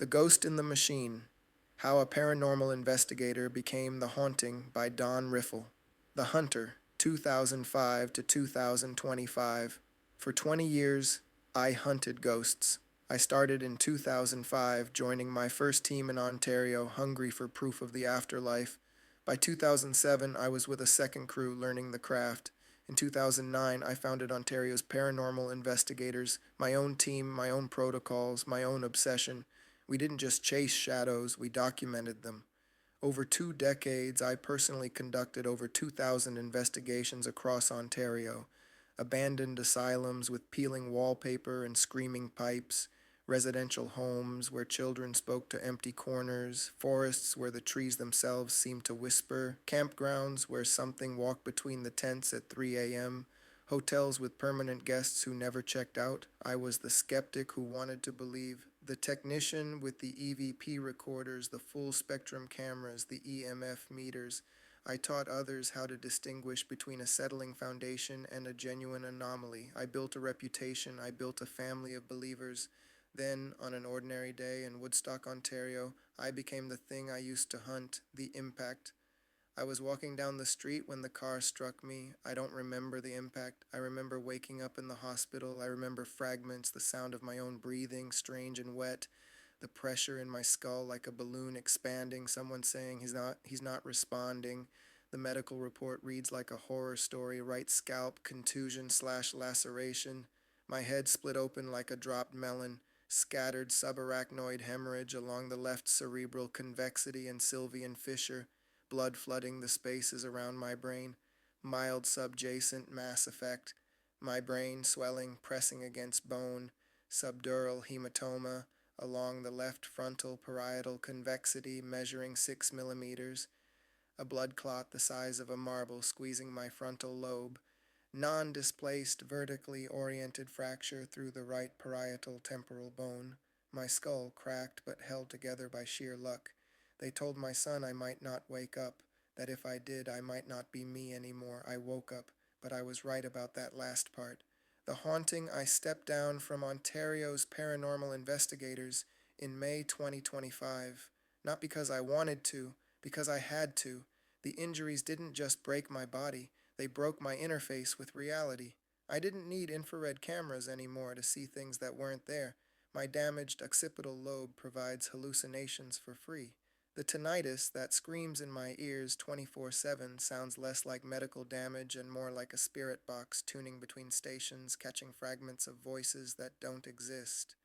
The Ghost in the Machine: How a Paranormal Investigator Became the Haunting by Don Riffle. The Hunter, 2005 to 2025. For 20 years, I hunted ghosts. I started in 2005, joining my first team in Ontario, hungry for proof of the afterlife. By 2007, I was with a second crew learning the craft. In 2009, I founded Ontario's Paranormal Investigators, my own team, my own protocols, my own obsession. We didn't just chase shadows, we documented them. Over 2 decades, I personally conducted over 2,000 investigations across Ontario: abandoned asylums with peeling wallpaper and screaming pipes, residential homes where children spoke to empty corners, forests where the trees themselves seemed to whisper, campgrounds where something walked between the tents at 3 a.m., hotels with permanent guests who never checked out. I was the skeptic who wanted to believe, the technician with the EVP recorders, the full spectrum cameras, the EMF meters. I taught others how to distinguish between a settling foundation and a genuine anomaly. I built a reputation. I built a family of believers. Then, on an ordinary day in Woodstock, Ontario, I became the thing I used to hunt: the impact. I was walking down the street when the car struck me. I don't remember the impact. I remember waking up in the hospital. I remember fragments, the sound of my own breathing, strange and wet, the pressure in my skull like a balloon expanding, someone saying he's not responding. The medical report reads like a horror story: right scalp, contusion slash laceration. My head split open like a dropped melon, scattered subarachnoid hemorrhage along the left cerebral convexity and Sylvian fissure, blood flooding the spaces around my brain, mild subjacent mass effect, my brain swelling, pressing against bone, subdural hematoma along the left frontal parietal convexity measuring 6 millimeters, a blood clot the size of a marble squeezing my frontal lobe, non-displaced vertically oriented fracture through the right parietal temporal bone, my skull cracked but held together by sheer luck. They told my son I might not wake up, that if I did, I might not be me anymore. I woke up, but I was right about that last part. The haunting: I stepped down from Ontario's Paranormal Investigators in May 2025. Not because I wanted to, because I had to. The injuries didn't just break my body, they broke my interface with reality. I didn't need infrared cameras anymore to see things that weren't there. My damaged occipital lobe provides hallucinations for free. The tinnitus that screams in my ears 24/7 sounds less like medical damage and more like a spirit box tuning between stations, catching fragments of voices that don't exist.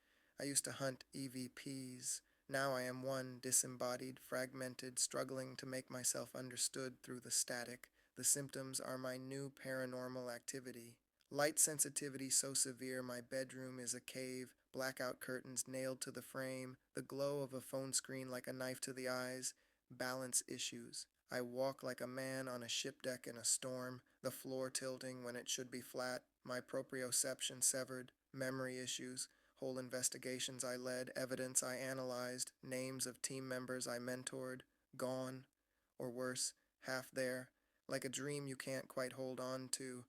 I used to hunt EVPs. Now I am one, disembodied, fragmented, struggling to make myself understood through the static. The symptoms are my new paranormal activity. Light sensitivity so severe my bedroom is a cave, blackout curtains nailed to the frame, the glow of a phone screen like a knife to the eyes, balance issues. I walk like a man on a ship deck in a storm, the floor tilting when it should be flat, my proprioception severed, memory issues, whole investigations I led, evidence I analyzed, names of team members I mentored, gone, or worse, half there, like a dream you can't quite hold on to,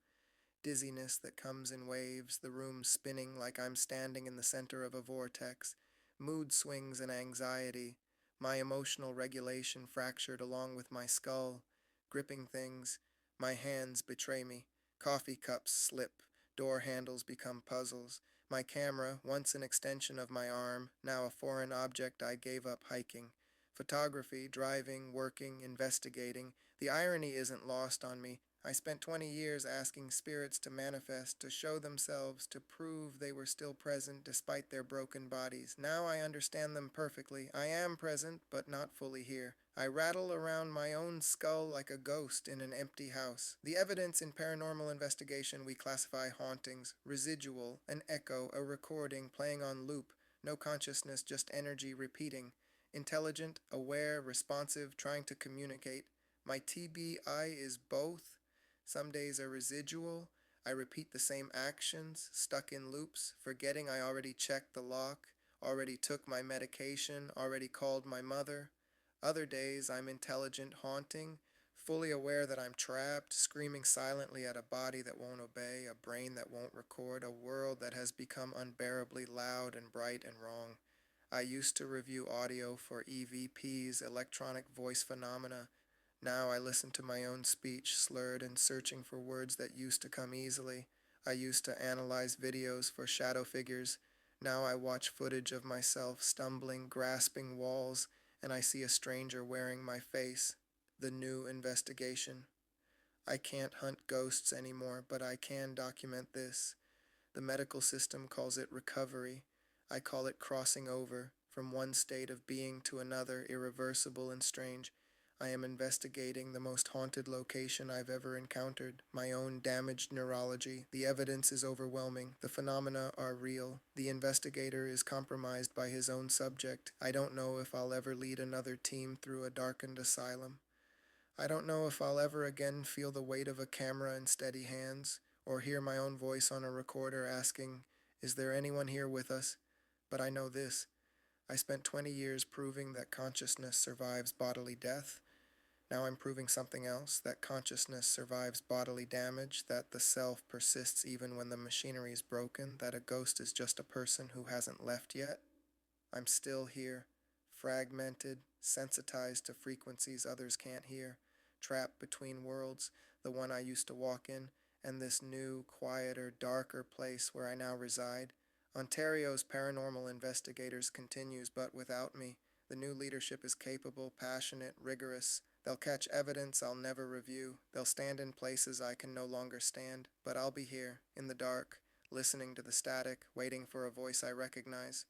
dizziness that comes in waves, the room spinning like I'm standing in the center of a vortex, mood swings and anxiety, my emotional regulation fractured along with my skull, gripping things, my hands betray me, coffee cups slip, door handles become puzzles, my camera, once an extension of my arm, now a foreign object I gave up hiking. Photography, driving, working, investigating. The irony isn't lost on me. I spent 20 years asking spirits to manifest, to show themselves, to prove they were still present despite their broken bodies. Now I understand them perfectly. I am present, but not fully here. I rattle around my own skull like a ghost in an empty house. The evidence in paranormal investigation we classify: hauntings, residual, an echo, a recording playing on loop, no consciousness, just energy repeating. Intelligent, aware, responsive, trying to communicate. My TBI is both. Some days are residual. I repeat the same actions, stuck in loops, forgetting I already checked the lock, already took my medication, already called my mother. Other days I'm intelligent, haunting, fully aware that I'm trapped, screaming silently at a body that won't obey, a brain that won't record, a world that has become unbearably loud and bright and wrong. I used to review audio for EVPs, electronic voice phenomena. Now I listen to my own speech, slurred and searching for words that used to come easily. I used to analyze videos for shadow figures. Now I watch footage of myself stumbling, grasping walls, and I see a stranger wearing my face. The new investigation. I can't hunt ghosts anymore, but I can document this. The medical system calls it recovery. I call it crossing over from one state of being to another, irreversible and strange. I am investigating the most haunted location I've ever encountered, my own damaged neurology. The evidence is overwhelming. The phenomena are real. The investigator is compromised by his own subject. I don't know if I'll ever lead another team through a darkened asylum. I don't know if I'll ever again feel the weight of a camera in steady hands, or hear my own voice on a recorder asking, "Is there anyone here with us?" But I know this. I spent 20 years proving that consciousness survives bodily death. Now I'm proving something else, that consciousness survives bodily damage, that the self persists even when the machinery is broken, that a ghost is just a person who hasn't left yet. I'm still here, fragmented, sensitized to frequencies others can't hear, trapped between worlds, the one I used to walk in, and this new, quieter, darker place where I now reside. Ontario's Paranormal Investigators continues, but without me. The new leadership is capable, passionate, rigorous. They'll catch evidence I'll never review. They'll stand in places I can no longer stand. But I'll be here, in the dark, listening to the static, waiting for a voice I recognize.